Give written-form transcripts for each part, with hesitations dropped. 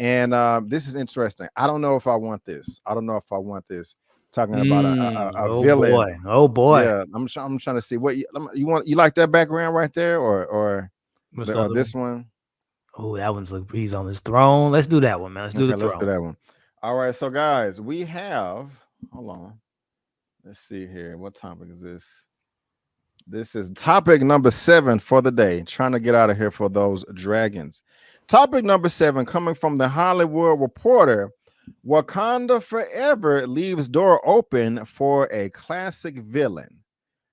And this is interesting. I don't know if I want this. Talking about a villain. Boy. Oh boy. Yeah, I'm trying to see what you want. You like that background right there, or this one? Oh, that one's like he's on his throne. Let's do that one, man. Let's do the throne. Let's do that one. All right, so guys, we have. Hold on. Let's see here. What topic is this? This is topic number 7 for the day. Trying to get out of here for those dragons. Topic number 7 coming from the Hollywood Reporter. Wakanda Forever leaves door open for a classic villain.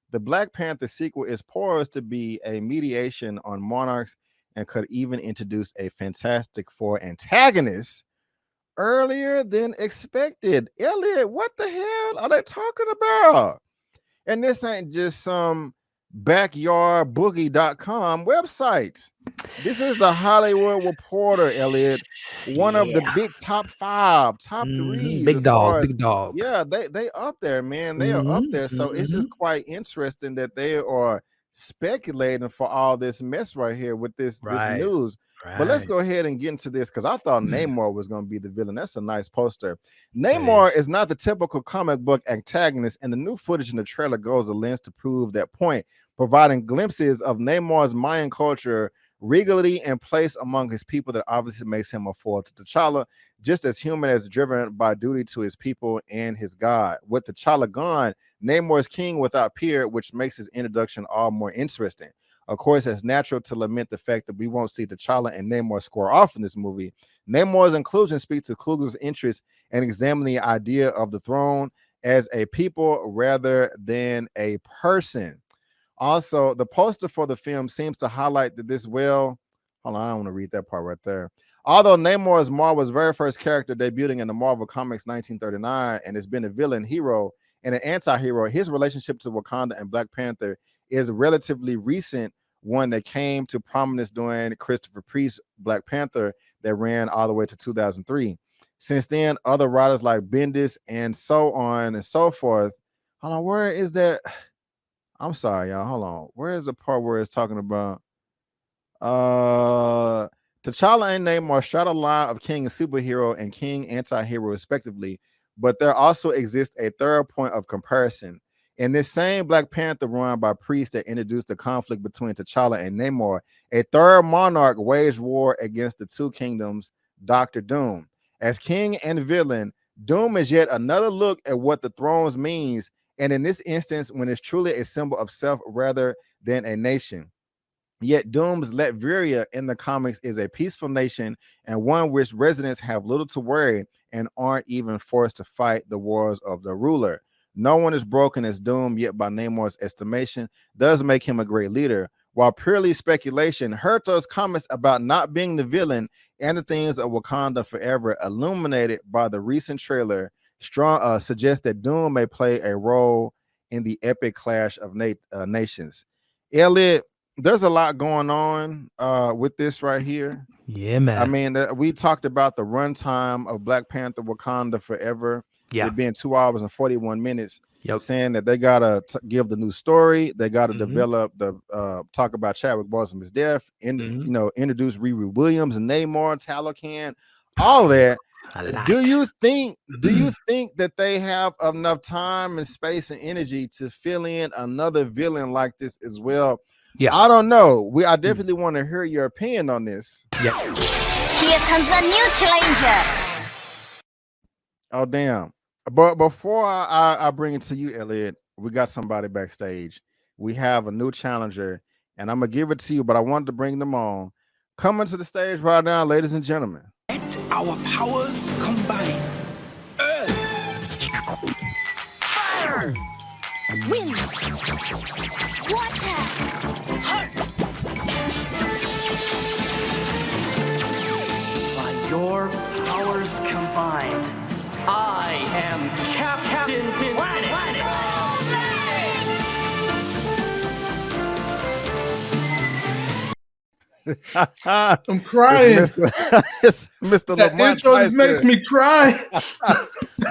The Black Panther sequel is poised to be a mediation on monarchs and could even introduce a Fantastic Four antagonist earlier than expected. Elliot, what the hell are they talking about? And this ain't just some backyardboogie.com website. This is the Hollywood Reporter, Elliot. One of the big top 5, top 3. Big dog. Yeah, they up there, man. They are up there. So it's just quite interesting that they are speculating for all this mess right here with this news. But let's go ahead and get into this because I thought Neymar was going to be the villain. That's a nice poster. Neymar is not the typical comic book antagonist, and the new footage in the trailer goes a length to prove that point, providing glimpses of Neymar's Mayan culture, regally in place among his people that obviously makes him a foil to T'Challa, just as human as driven by duty to his people and his God. With T'Challa gone, Namor is king without peer, which makes his introduction all more interesting. Of course, it's natural to lament the fact that we won't see T'Challa and Namor square off in this movie. Namor's inclusion speaks to Kluger's interest in examining the idea of the throne as a people rather than a person. Also, the poster for the film seems to highlight that this well. Hold on, I don't want to read that part right there. Although Namor is Marvel's very first character debuting in the Marvel Comics 1939 and has been a villain, hero, and an anti-hero, his relationship to Wakanda and Black Panther is a relatively recent one that came to prominence during Christopher Priest's Black Panther that ran all the way to 2003. Since then, other writers like Bendis and so on and so forth. Hold on, where is that? I'm sorry, y'all. Hold on. Where is the part where it's talking about? T'Challa and Namor shot a line of king and superhero and king anti-hero respectively, but there also exists a third point of comparison. In this same Black Panther run by Priest that introduced the conflict between T'Challa and Namor, a third monarch waged war against the two kingdoms, Dr. Doom. As king and villain, Doom is yet another look at what the thrones means, and in this instance, when it's truly a symbol of self rather than a nation. Yet Doom's Latveria in the comics is a peaceful nation and one which residents have little to worry and aren't even forced to fight the wars of the ruler. No one is broken as Doom, yet by Namor's estimation, does make him a great leader. While purely speculation, Herto's comments about not being the villain and the themes of Wakanda Forever, illuminated by the recent trailer, strong suggest that Doom may play a role in the epic clash of nations. Elliot, there's a lot going on with this right here. Yeah, man. I mean, we talked about the runtime of Black Panther Wakanda Forever. Yeah, it being 2 hours and 41 minutes. Saying that they gotta give the new story, they gotta develop the talk about Chadwick Boseman's death, and introduce Riri Williams and Neymar, Talakan, all that. Do you think that they have enough time and space and energy to fill in another villain like this as well? Yeah, I don't know. I definitely want to hear your opinion on this. Yeah. Here comes a new challenger. Oh damn. But before I bring it to you, Elliot, we got somebody backstage. We have a new challenger, and I'm gonna give it to you, but I wanted to bring them on. Coming to the stage right now, ladies and gentlemen. Let our powers combine. Earth, fire, Wind, water, heart. By your powers combined, I am Captain Planet. I'm crying. It's Mr. That Lamont intro Tyson. makes me cry.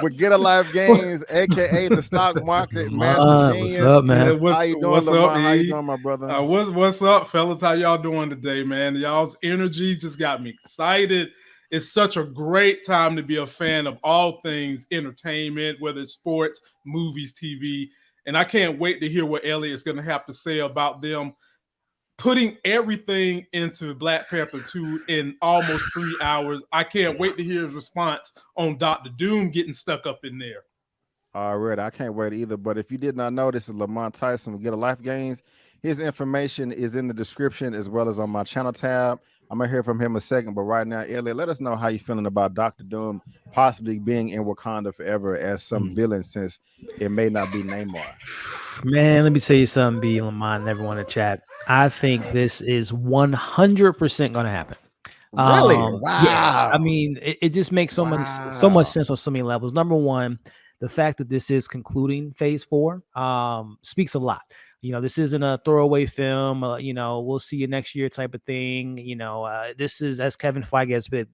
With Get a Life Games, aka the stock market master genius. What's up, man? Yeah, How you doing, what's Lamont? up, How you E? doing, my brother? What's up, fellas? How y'all doing today, man? Y'all's energy just got me excited. it's such a great time to be a fan of all things entertainment, whether it's sports, movies, TV. And I can't wait to hear what Elliot is going to have to say about them putting everything into Black Panther 2 in almost 3 hours. I can't wait to hear his response on Dr. Doom getting stuck up in there. All right, I can't wait either. But if you did not know, this is Lamont Tyson with Get a Life Gains. His information is in the description as well as on my channel tab. I'm gonna hear from him in a second, but right now, Elliot, let us know how you feeling about Dr. Doom possibly being in Wakanda forever as some villain, since it may not be Neymar. Man, let me tell you something, B, Lamont, and everyone in chat. I think this is 100% gonna happen. Really? Wow. Yeah, I mean, it just makes so much sense on so many levels. Number one, the fact that this is concluding phase 4 speaks a lot. You know, this isn't a throwaway film, you know, we'll see you next year type of thing. You know, this is, as Kevin Feige has been,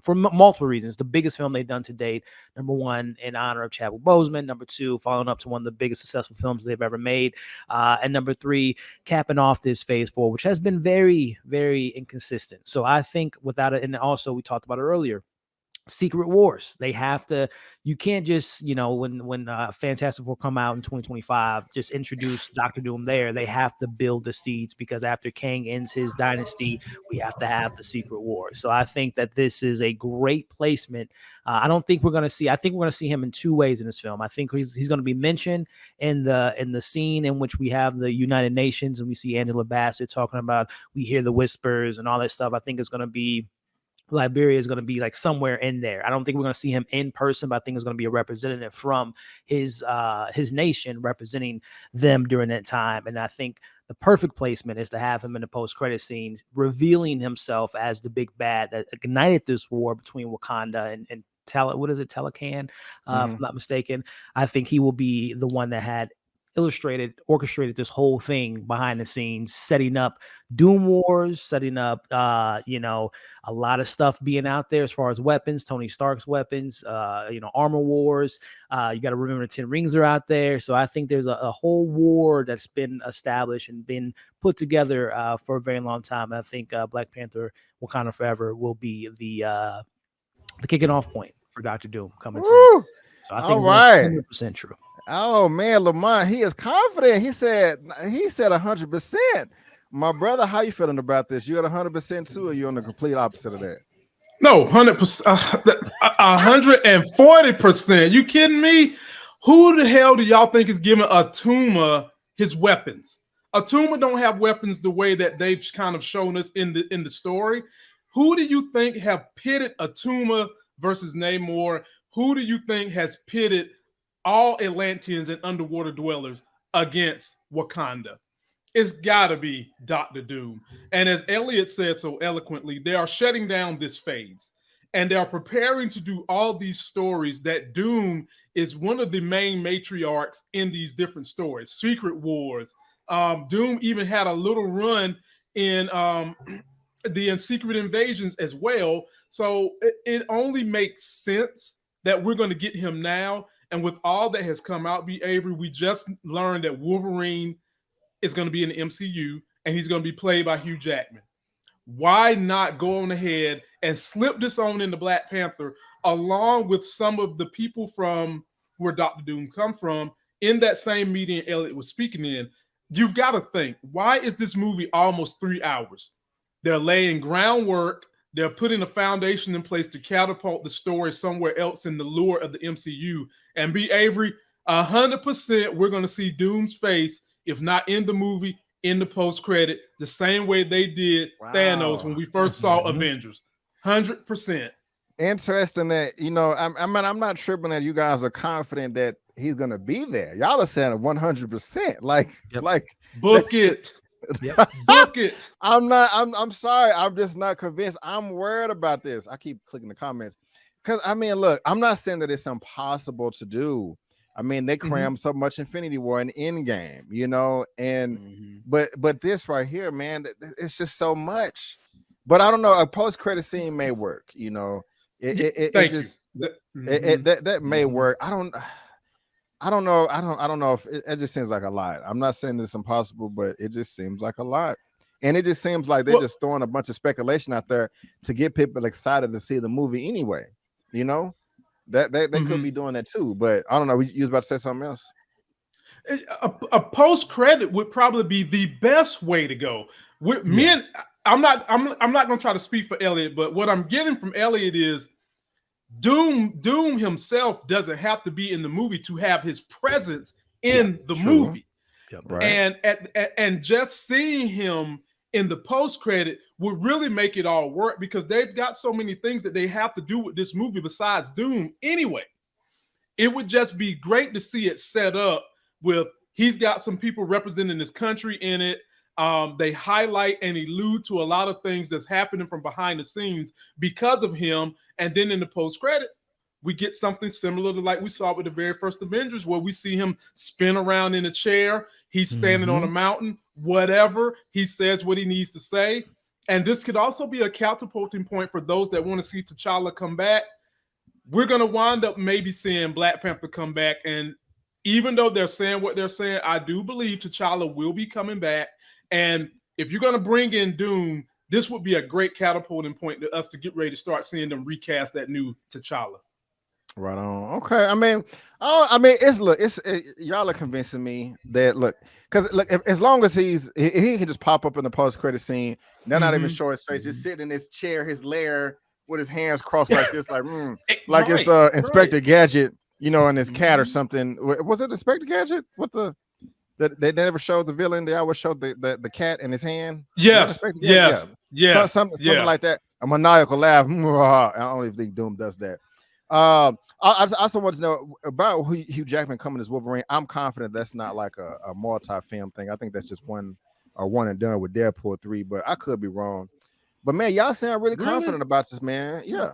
for multiple reasons, the biggest film they've done to date. Number one, in honor of Chadwick Boseman. Number two, following up to one of the biggest successful films they've ever made. And number three, capping off this phase 4, which has been very, very inconsistent. So I think without it, and also we talked about it earlier, Secret Wars. They have to, you can't just, you know, when Fantastic Four come out in 2025, just introduce Dr. Doom there. They have to build the seeds, because after Kang ends his dynasty, we have to have the Secret Wars. So I think that this is a great placement. I think we're going to see him in two ways in this film. I think he's going to be mentioned in the scene in which we have the United Nations and we see Angela Bassett talking about, we hear the whispers and all that stuff. I think it's going to be, Liberia is going to be like somewhere in there. I don't think we're going to see him in person, but I think it's going to be a representative from his nation representing them during that time. And I think the perfect placement is to have him in the post-credit scene, revealing himself as the big bad that ignited this war between Wakanda and Telecan, if I'm not mistaken. I think he will be the one that had orchestrated this whole thing behind the scenes, setting up Doom Wars, setting up, you know, a lot of stuff being out there as far as weapons, Tony Stark's weapons, you know, armor wars. You got to remember the 10 rings are out there. So I think there's a whole war that's been established and been put together for a very long time. I think Black Panther Wakanda Forever will be the kicking off point for Dr. Doom coming to. So I think it's 100% true. Oh man, Lamont, he is confident. He said 100%. My brother, how you feeling about this? You at 100% too, or you on the complete opposite of that? No, 100%, 140%. You kidding me? Who the hell do y'all think is giving Atuma his weapons? Atuma don't have weapons the way that they've kind of shown us in the story. Who do you think have pitted Atuma versus Neymar? Who do you think has pitted all Atlanteans and underwater dwellers against Wakanda? It's got to be Dr. Doom. And as Elliot said so eloquently, they are shutting down this phase. And they are preparing to do all these stories that Doom is one of the main matriarchs in these different stories. Secret Wars. Doom even had a little run in the Secret Invasions as well. So it only makes sense that we're going to get him now. And with all that has come out, B. Avery, we just learned that Wolverine is going to be in the MCU and he's going to be played by Hugh Jackman. Why not go on ahead and slip this on into Black Panther along with some of the people from where Dr. Doom come from in that same meeting Elliot was speaking in? You've got to think, why is this movie almost 3 hours? They're laying groundwork. They're putting a foundation in place to catapult the story somewhere else in the lure of the MCU. And B. Avery, 100% we're going to see Doom's face, if not in the movie, in the post-credit, the same way they did Thanos when we first saw Avengers. 100%. Interesting that, you know, I'm not tripping that you guys are confident that he's going to be there. Y'all are saying 100%. Like, book it. Book it. I'm sorry. I'm just not convinced. I'm worried about this. I keep clicking the comments because I mean, look, I'm not saying that it's impossible to do. I mean, they crammed so much Infinity War in Endgame, you know, and but this right here, man, it's just so much. But I don't know. A post-credit scene may work, you know. That may work. I don't know. I don't know if it just seems like a lot. I'm not saying it's impossible, but it just seems like a lot. And it just seems like they're just throwing a bunch of speculation out there to get people excited to see the movie anyway. You know, that they could be doing that too. But I don't know. You was about to say something else? A post credit would probably be the best way to go. I'm not going to try to speak for Elliot, but what I'm getting from Elliot is Doom himself doesn't have to be in the movie to have his presence in the movie. Yep. Right. And just seeing him in the post credit would really make it all work, because they've got so many things that they have to do with this movie besides Doom anyway. It would just be great to see it set up with he's got some people representing his country in it. They highlight and allude to a lot of things that's happening from behind the scenes because of him. And then in the post credit, we get something similar to like we saw with the very first Avengers, where we see him spin around in a chair. He's standing on a mountain, whatever. He says what he needs to say. And this could also be a catapulting point for those that want to see T'Challa come back. We're going to wind up maybe seeing Black Panther come back. And even though they're saying what they're saying, I do believe T'Challa will be coming back. And if you're going to bring in Doom, this would be a great catapulting point to us to get ready to start seeing them recast that new T'Challa. Right on. Okay. I mean, y'all are convincing me that as long as he can just pop up in the post credit scene, they're not even showing his face, just sitting in his chair, his lair with his hands crossed like this, like it's Inspector Gadget, you know, and his cat or something. Was it Inspector Gadget? They never showed the villain. They always showed the cat in his hand. Yes. Something like that. A maniacal laugh. I don't even think Doom does that. I also want to know about Hugh Jackman coming as Wolverine. I'm confident that's not like a multi-film thing. I think that's just one and done with Deadpool 3, but I could be wrong. But man, y'all sound really confident about this, man. Yeah.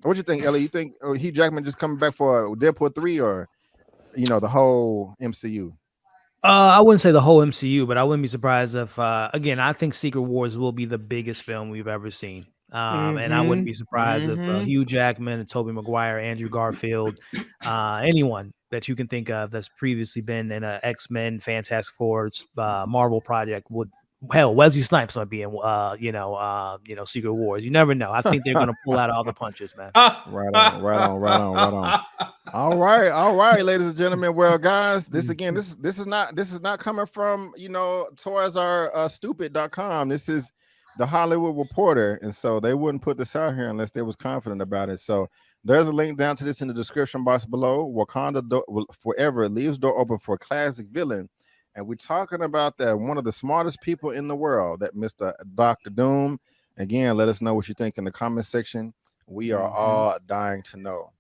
What you think, Ellie? You think Hugh Jackman just coming back for Deadpool 3, or the whole MCU? I wouldn't say the whole MCU, but I wouldn't be surprised if again, I think Secret Wars will be the biggest film we've ever seen. And I wouldn't be surprised if Hugh Jackman and Tobey Maguire, Andrew Garfield, anyone that you can think of that's previously been in a X-Men, Fantastic Four, Marvel project would. Hell, Wesley Snipes might be in, Secret Wars. You never know. I think they're gonna pull out all the punches, man. Right on. All right, ladies and gentlemen. Well, guys, this is not coming from toysarestupid.com. This is the Hollywood Reporter, and so they wouldn't put this out here unless they was confident about it. So there's a link down to this in the description box below. Wakanda forever leaves door open for a classic villain. And we're talking about that one of the smartest people in the world, that Mr. Dr. Doom. Again, let us know what you think in the comment section. We are all dying to know.